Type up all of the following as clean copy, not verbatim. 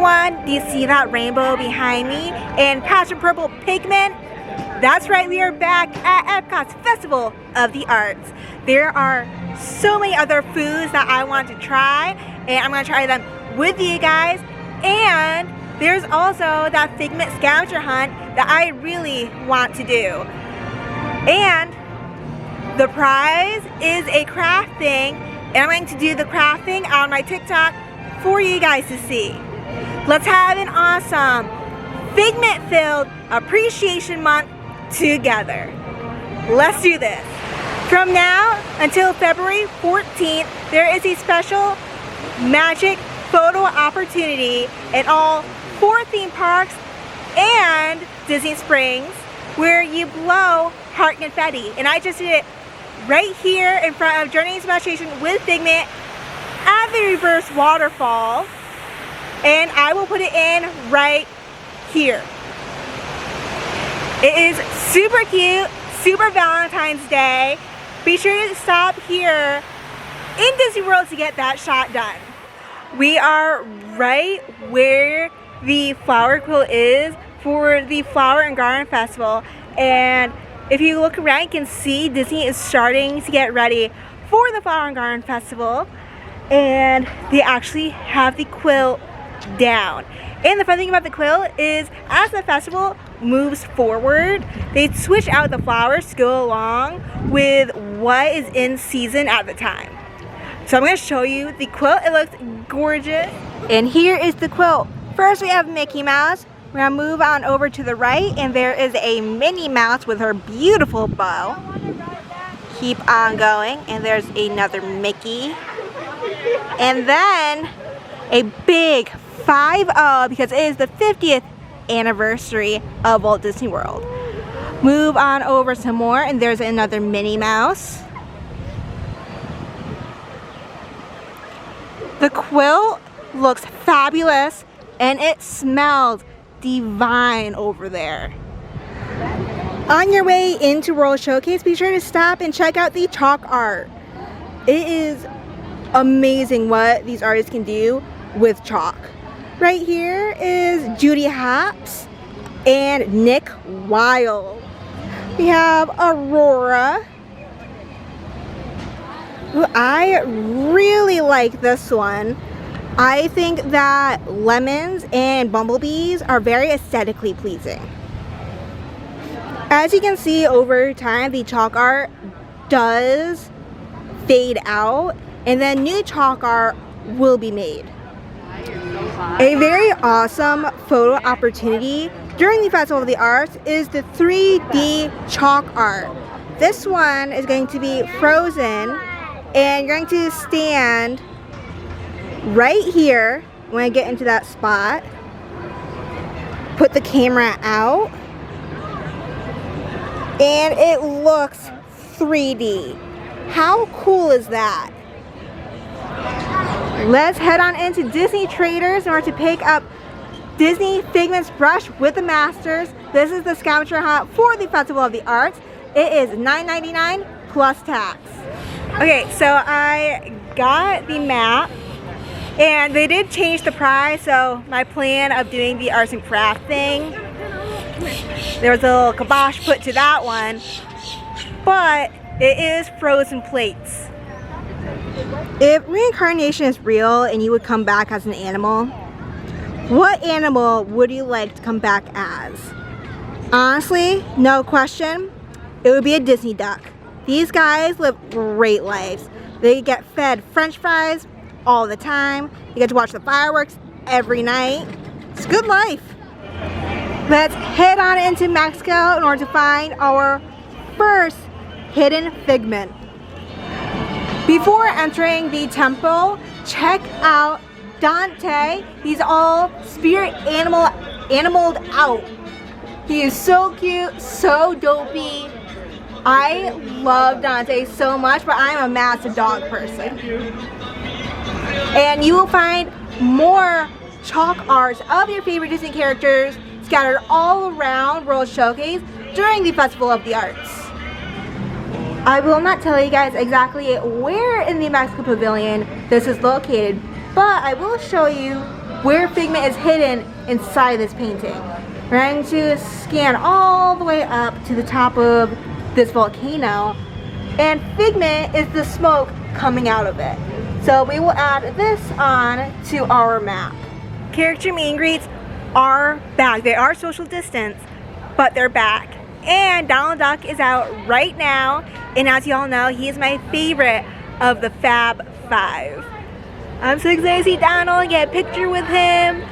everyone, do you see that rainbow behind me and passion purple pigment? That's right, we are back at Epcot's Festival of the Arts. There are so many other foods that I want to try, and I'm going to try them with you guys. And there's also that Figment scavenger hunt that I really want to do. And the prize is a craft thing, and I'm going to do the crafting on my TikTok for you guys to see. Let's have an awesome Figment-filled appreciation month together. Let's do this. From now until February 14th, there is a special magic photo opportunity in all 4 theme parks and Disney Springs where you blow heart confetti. And I just did it right here in front of Journey's Imagination with Figment at the reverse waterfall, and I will put it in right here. It is super cute, super Valentine's Day. Be sure to stop here in Disney World to get that shot done. We are right where the flower quilt is for the Flower and Garden Festival, and if you look around, you can see Disney is starting to get ready for the Flower and Garden Festival, and they actually have the quilt down. And the fun thing about the quilt is as the festival moves forward, they switch out the flowers to go along with what is in season at the time. So I'm going to show you the quilt. It looks gorgeous. And here is the quilt. First we have Mickey Mouse. We're going to move on over to the right, and there is a Minnie Mouse with her beautiful bow. Keep on going, and there's another Mickey. And then a big 5-0 because it is the 50th anniversary of Walt Disney World. Move on over some more, and there's another Minnie Mouse. The quilt looks fabulous, and it smells divine over there. On your way into World Showcase, be sure to stop and check out the chalk art. It is amazing what these artists can do with chalk. Right here is Judy Hopps and Nick Wilde. We have Aurora. Ooh, I really like this one. I think that lemons and bumblebees are very aesthetically pleasing. As you can see over time, the chalk art does fade out, and then new chalk art will be made. A very awesome photo opportunity during the Festival of the Arts is the 3D chalk art. This one is going to be frozen, and you're going to stand right here when I get into that spot. Put the camera out, and it looks 3D. How cool is that? Let's head on into Disney Traders in order to pick up Disney Figment's brush with the Masters. This is the scavenger hunt for the Festival of the Arts. It is $9.99 plus tax. Okay, so I got the map, and they did change the price, so my plan of doing the arts and craft thing, there was a little kibosh put to that one, but it is frozen plates. If reincarnation is real and you would come back as an animal, what animal would you like to come back as? Honestly, no question, it would be a Disney duck. These guys live great lives. They get fed French fries all the time. You get to watch the fireworks every night. It's a good life. Let's head on into Mexico in order to find our first hidden Figment. Before entering the temple, check out Dante. He's all spirit animaled out. He is so cute, so dopey. I love Dante so much, but I'm a massive dog person. And you will find more chalk arts of your favorite Disney characters scattered all around World Showcase during the Festival of the Arts. I will not tell you guys exactly where in the Mexico Pavilion this is located, but I will show you where Figment is hidden inside this painting. We're going to scan all the way up to the top of this volcano, and Figment is the smoke coming out of it. So we will add this on to our map. Character meet and greets are back. They are social distance, but they're back. And Donald Duck is out right now, and as you all know, he is my favorite of the Fab Five. I'm so excited to see Donald and get a picture with him.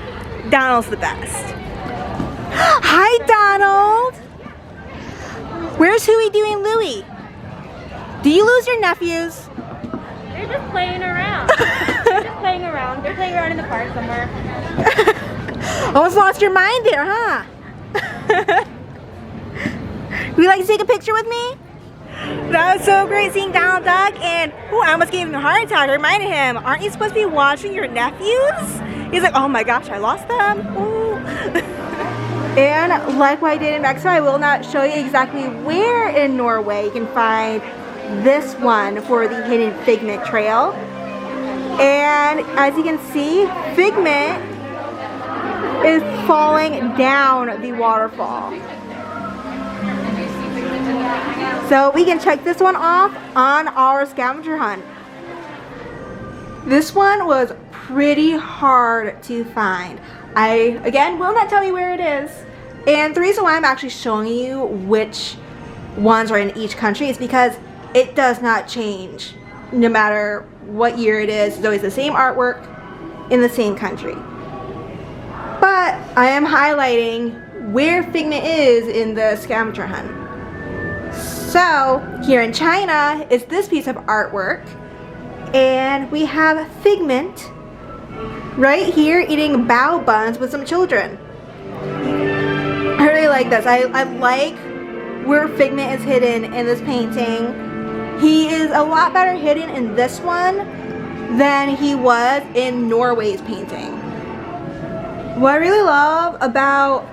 Donald's the best. Hi, Donald! Where's Huey, Dewey, and Louie? Do you lose your nephews? They're just playing around. They're just playing around. They're playing around in the park somewhere. Almost lost your mind there, huh? Would you like to take a picture with me? That was so great seeing Donald Duck, and I almost gave him a heart attack. I reminded him, aren't you supposed to be watching your nephews? He's like, oh my gosh, I lost them. And like what I did in Mexico, I will not show you exactly where in Norway you can find this one for the hidden Figment trail. And as you can see, Figment is falling down the waterfall. So we can check this one off on our scavenger hunt. This one was pretty hard to find. I, again, will not tell you where it is. And the reason why I'm actually showing you which ones are in each country is because it does not change no matter what year it is. It's always the same artwork in the same country. But I am highlighting where Figment is in the scavenger hunt. So here in China is this piece of artwork, and we have Figment right here eating bao buns with some children. I really like this. I like where Figment is hidden in this painting. He is a lot better hidden in this one than he was in Norway's painting. What I really love about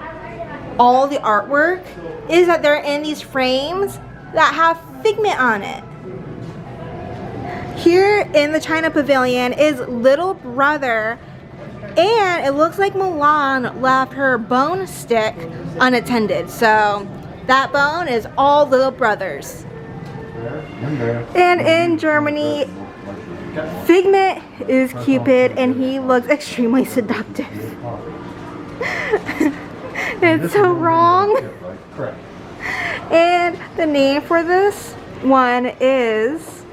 all the artwork is that they're in these frames that have Figment on it. Here in the China Pavilion is Little Brother, and it looks like Mulan left her bone stick unattended. So that bone is all Little Brother's. And in Germany, Figment is Cupid, and he looks extremely seductive. It's so wrong. And the name for this one is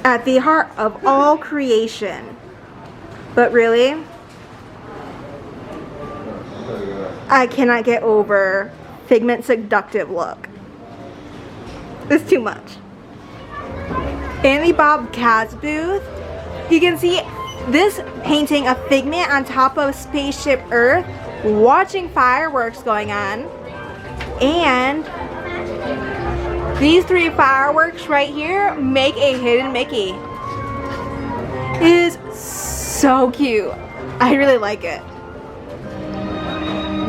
At the Heart of All Creation. But really, I cannot get over Figment's seductive look. It's too much. In the Bob Katz booth, you can see this painting of Figment on top of Spaceship Earth watching fireworks going on. And these three fireworks right here make a hidden Mickey. It is so cute. I really like it.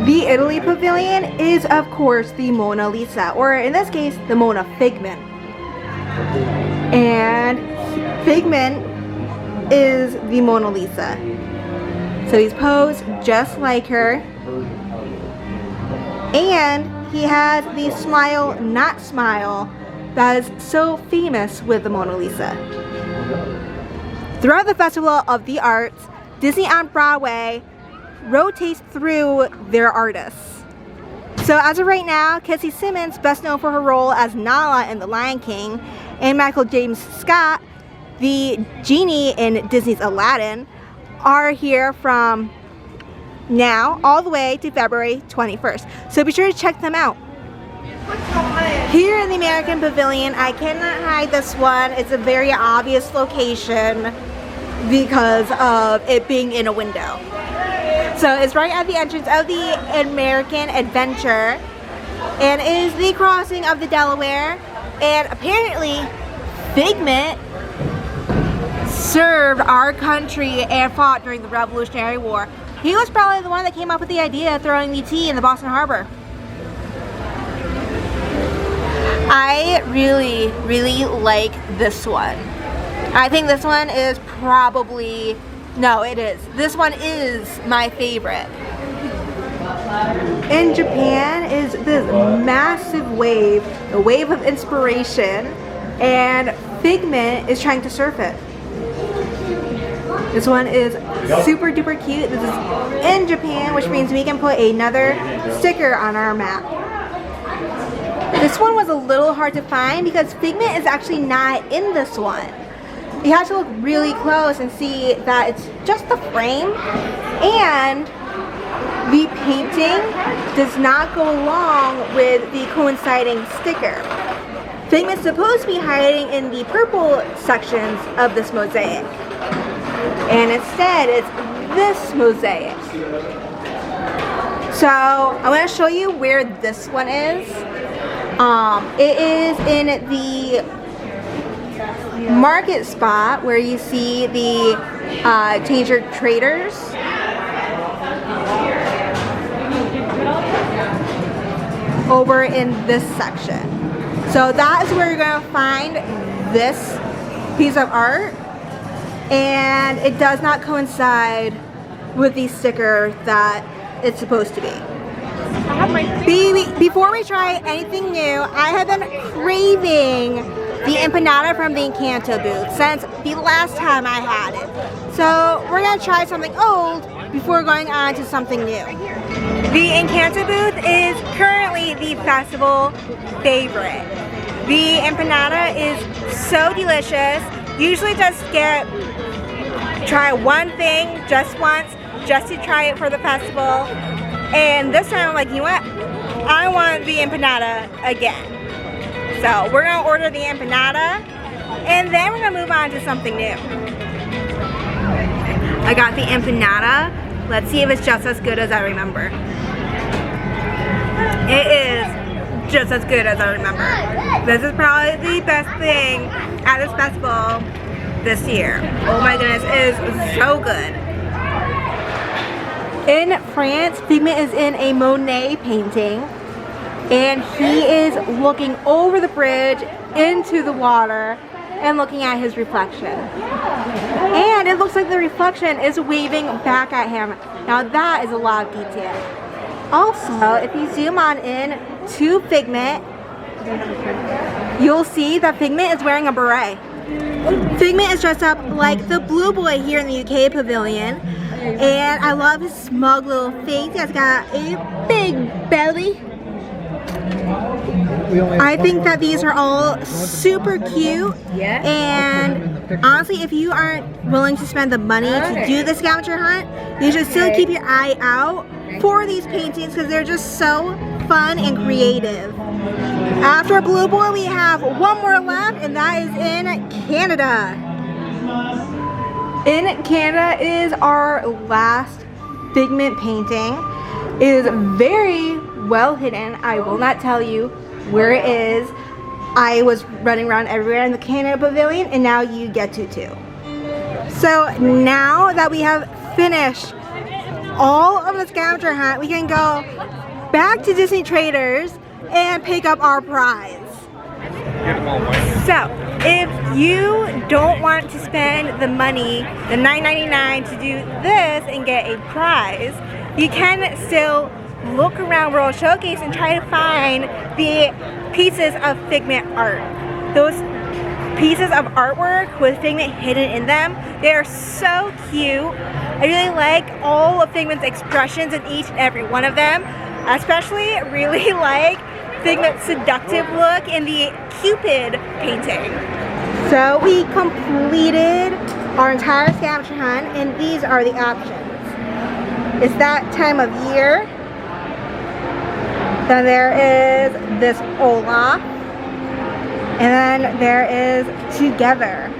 The Italy Pavilion is, of course, the Mona Lisa, or in this case, the Mona Figment. And Figment is the Mona Lisa. So he's posed just like her. And he has the smile, not smile, that is so famous with the Mona Lisa. Throughout the Festival of the Arts, Disney on Broadway rotates through their artists. So as of right now, Kelsey Simmons, best known for her role as Nala in The Lion King, and Michael James Scott, the genie in Disney's Aladdin, are here from now all the way to February 21st. So be sure to check them out. Here in the American Pavilion, I cannot hide this one. It's a very obvious location because of it being in a window. So it's right at the entrance of the American Adventure, and it is the crossing of the Delaware. And apparently Figment served our country and fought during the Revolutionary War. He was probably the one that came up with the idea of throwing the tea in the Boston Harbor. I really like this one. I think this one is probably, no, it is. This one is my favorite. In Japan is this massive wave, a wave of inspiration, and Figment is trying to surf it. This one is super duper cute. This is in Japan, which means we can put another sticker on our map. This one was a little hard to find because Figment is actually not in this one. You have to look really close and see that it's just the frame, and the painting does not go along with the coinciding sticker. Figment's supposed to be hiding in the purple sections of this mosaic, and instead it's this mosaic. So I want to show you where this one is. It is in the market spot where you see the Tanger traders. Over in this section. So that is where you're going to find this piece of art, and it does not coincide with the sticker that it's supposed to be. Before we try anything new, I have been craving the empanada from the Encanto booth since the last time I had it. So we're going to try something old before going on to something new. The Encanto booth is currently the festival favorite. The empanada is so delicious. Usually just try one thing just once, just to try it for the festival. And this time I'm like, you know what? I want the empanada again. So we're gonna order the empanada, and then we're gonna move on to something new. I got the empanada. Let's see if it's just as good as I remember. It is just as good as I remember. This is probably the best thing at this festival this year. Oh my goodness, it is so good. In France, Figment is in a Monet painting, and he is looking over the bridge into the water and looking at his reflection. And it looks like the reflection is waving back at him. Now that is a lot of detail. Also, if you zoom on in to Figment, you'll see that Figment is wearing a beret. Figment is dressed up like the Blue Boy here in the UK pavilion. And I love his smug little face. He's got a big belly. I think that these are all super cute, and honestly, if you aren't willing to spend the money to do the scavenger hunt, you should still keep your eye out for these paintings because they're just so fun and creative. After Blue Boy, we have one more left, and that is in Canada. In Canada is our last Figment painting. It is very well hidden. I will not tell you where it is. I was running around everywhere in the Canada Pavilion, and now you get to too. So now that we have finished all of the scavenger hunt, we can go back to Disney Traders and pick up our prize. So if you don't want to spend the money, the $9.99 to do this and get a prize, you can still look around World Showcase and try to find the pieces of Figment art. Those pieces of artwork with Figment hidden in them, they are so cute. I really like all of Figment's expressions in each and every one of them. I especially really like Figment's seductive look in the Cupid painting. So we completed our entire scavenger hunt, and these are the options. It's that time of year. Then there is this Olaf, and then there is Together.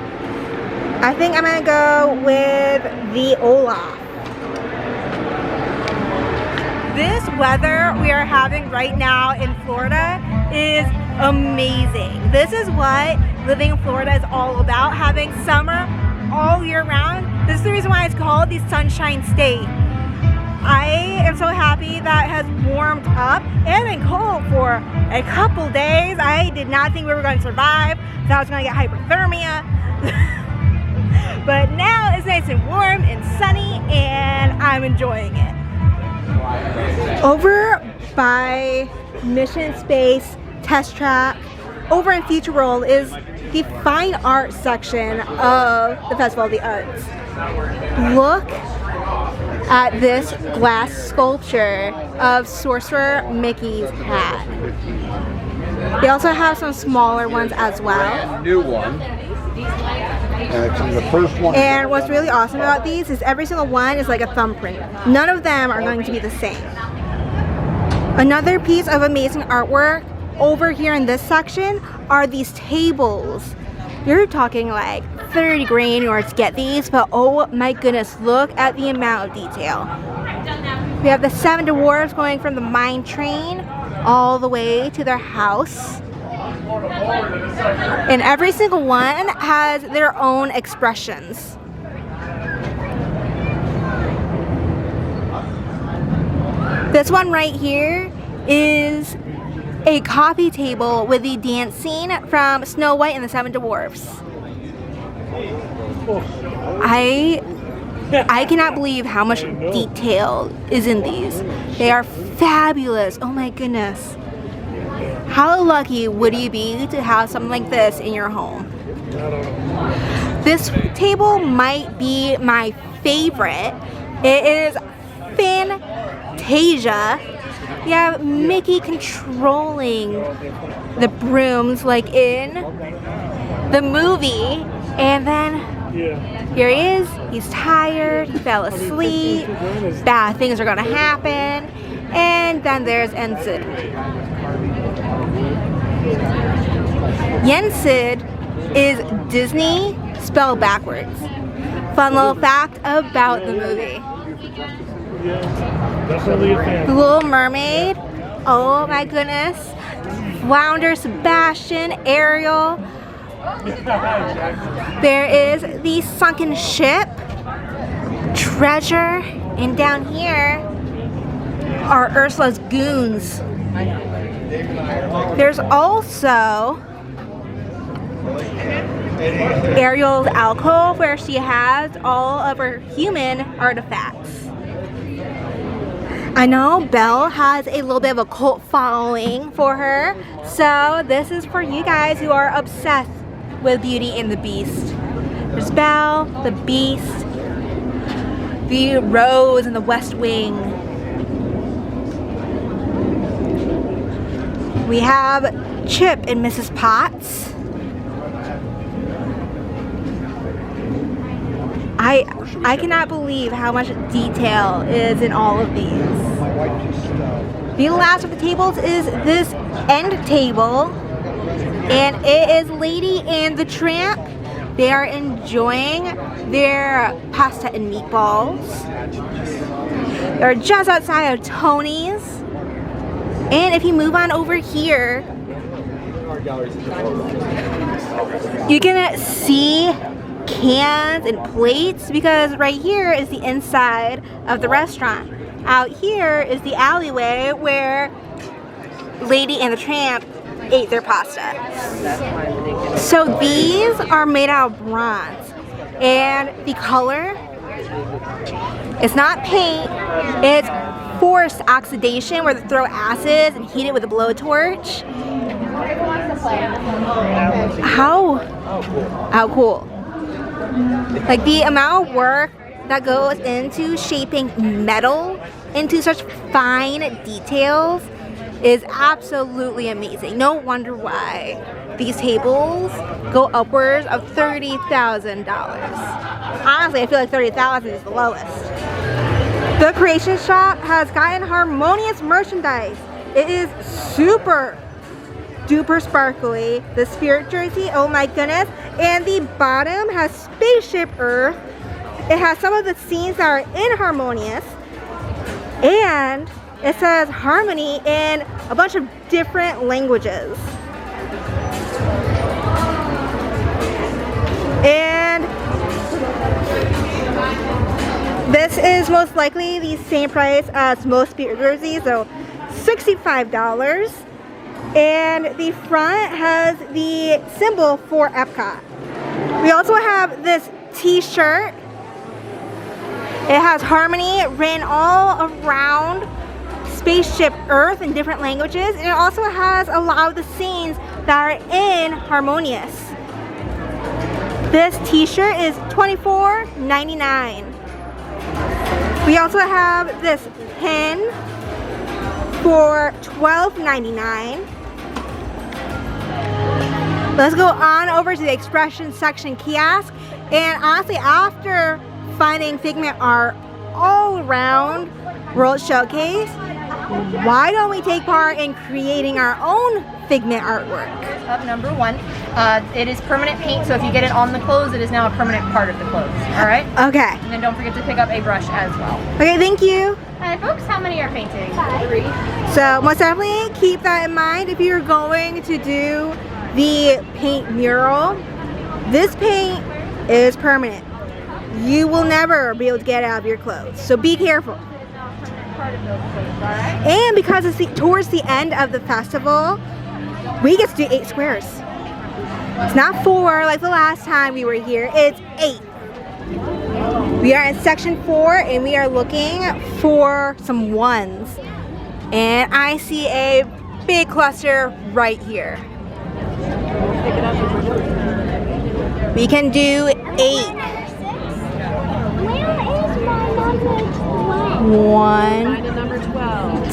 I think I'm gonna go with the Olaf. This weather we are having right now in Florida is amazing. This is what living in Florida is all about, having summer all year round. This is the reason why it's called the Sunshine State. I am so happy that it has warmed up. It has been cold for a couple days. I did not think we were going to survive. That I was going to get hypothermia. and warm and sunny, and I'm enjoying it. Over by Mission Space Test Track, over in Future World, is the fine art section of the Festival of the Arts. Look at this glass sculpture of Sorcerer Mickey's hat. They also have some smaller ones as well. New one. And it's the first one. And what's really awesome about these is every single one is like a thumbprint. None of them are going to be the same. Another piece of amazing artwork over here in this section are these tables. You're talking like 30 grand in order to get these, but oh my goodness, look at the amount of detail. We have the 7 dwarves going from the mine train all the way to their house. And every single one has their own expressions. This one right here is a coffee table with the dance scene from Snow White and the 7 Dwarfs. I cannot believe how much detail is in these. They are fabulous. Oh my goodness. How lucky would you be to have something like this in your home? This table might be my favorite. It is Fantasia. You have Mickey controlling the brooms like in the movie, and then here he is. He's tired, he fell asleep, bad things are gonna happen, and then there's Ensid. Yensid is Disney spelled backwards. Fun little fact about the movie. The Little Mermaid, oh my goodness. Flounder, Sebastian, Ariel. There is the sunken ship, Treasure, and down here are Ursula's goons. There's also Ariel's alcove where she has all of her human artifacts. I know Belle has a little bit of a cult following for her, so this is for you guys who are obsessed with Beauty and the Beast. There's Belle, the Beast, the Rose and the West Wing. We have Chip and Mrs. Potts. I cannot believe how much detail is in all of these. The last of the tables is this end table, and it is Lady and the Tramp. They are enjoying their pasta and meatballs. They're just outside of Tony's. And if you move on over here, you can see cans and plates, because right here is the inside of the restaurant. Out here is the alleyway where Lady and the Tramp ate their pasta. So these are made out of bronze, and the color, it's not paint, it's forced oxidation where they throw acids and heat it with a blowtorch. How cool. Like the amount of work that goes into shaping metal into such fine details is absolutely amazing. No wonder why these tables go upwards of $30,000. Honestly, I feel like $30,000 is the lowest. The Creation Shop has gotten harmonious merchandise. It is super duper sparkly. The Spirit jersey, oh my goodness. And the bottom has Spaceship Earth. It has some of the scenes that are in Harmonious. And it says Harmony in a bunch of different languages. And this is most likely the same price as most Spirit jerseys, so $65. And the front has the symbol for Epcot. We also have this t-shirt It has harmony written all around spaceship Earth in different languages, and it also has a lot of the scenes that are in Harmonious. This t-shirt is $24.99. We also have this pin for $12.99. Let's go on over to the expression section kiosk, and honestly, after finding Figment art all around World Showcase, why don't we take part in creating our own Figment artwork? Up number 1, it is permanent paint, so if you get it on the clothes, it is now a permanent part of the clothes. All right? Okay. And then don't forget to pick up a brush as well. Okay, thank you. Hi folks, how many are painting? 3. So most definitely keep that in mind if you're going to do the paint mural. This paint is permanent. You will never be able to get it out of your clothes, so be careful. And because it's towards the end of the festival, we get to do 8 squares. It's not 4 like the last time we were here, it's 8. We are in section 4 and we are looking for some 1s. And I see a big cluster right here. We can do 8. 1,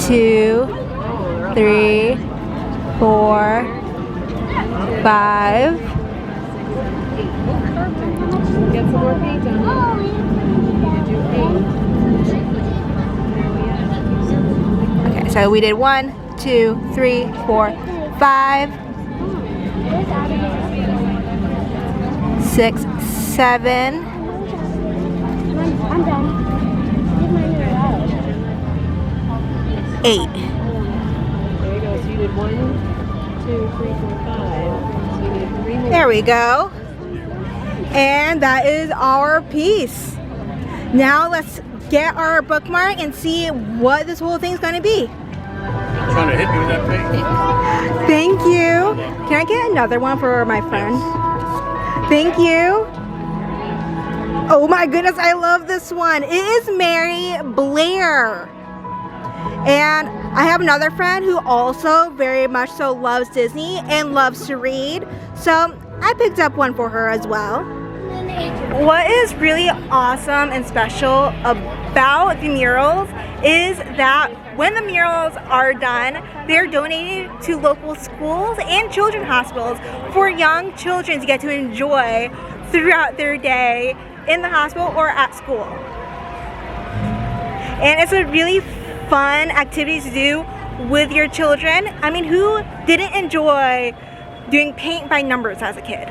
2, 3, 4, 5. Get some more paint on it. Okay, so we did 1, 2, 3, 4, 5, 6, 7. I'm done. 8. There you go. So you did 1, 2, 3, 4, 5. So you need 3 more. There we go. And that is our piece. Now let's get our bookmark and see what this whole thing's going to be. Trying to hit me with that paint. Thank you. Can I get another one for my friend? Thank you. Oh my goodness, I love this one. It is Mary Blair. And I have another friend who also very much so loves Disney and loves to read. So I picked up one for her as well. What is really awesome and special about the murals is that when the murals are done, they're donated to local schools and children's hospitals for young children to get to enjoy throughout their day in the hospital or at school. And it's a really fun activity to do with your children. I mean, who didn't enjoy doing paint by numbers as a kid?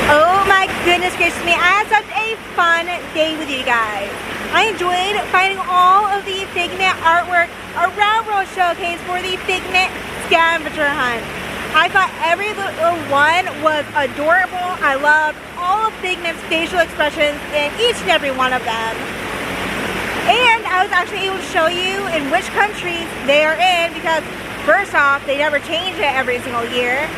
Oh my goodness gracious me, I had such a fun day with you guys. I enjoyed finding all of the Figment artwork around World Showcase for the Figment scavenger hunt. I thought every little one was adorable. I loved all of Figment's facial expressions in each and every one of them. And I was actually able to show you in which countries they are in because first off, they never change it every single year.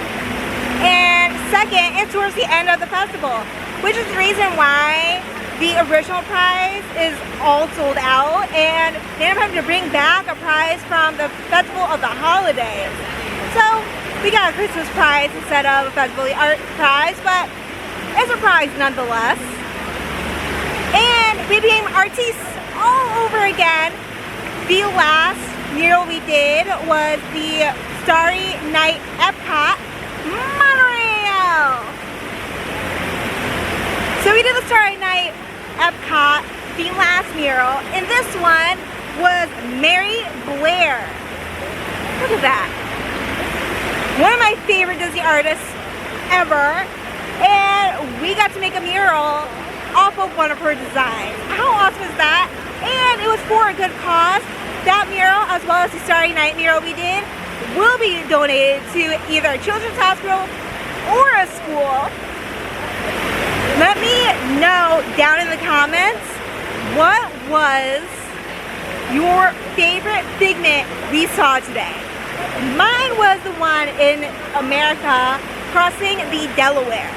And second, it's towards the end of the festival, which is the reason why the original prize is all sold out and they end up having to bring back a prize from the Festival of the Holidays. So we got a Christmas prize instead of a Festival of the Art prize, but it's a prize nonetheless. And we became artistes all over again. The last mural we did was the Starry Night Epcot Monorail. So we did the Starry Night Epcot, the last mural, and this one was Mary Blair. Look at that. One of my favorite Disney artists ever, and we got to make a mural off of one of her designs. How awesome is that? And it was for a good cause. That mural, as well as the Starry Night mural we did, will be donated to either a children's hospital or a school. Let me know down in the comments what was your favorite Figment we saw today. Mine was the one in America crossing the Delaware.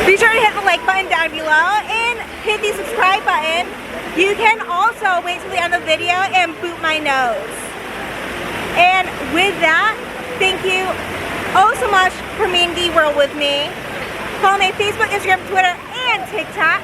Be sure to hit the like button down below and hit the subscribe button. You can also wait till the end of the video and boot my nose. And with that, thank you oh so much for being D-World with me. Follow me on Facebook, Instagram, Twitter, and TikTok.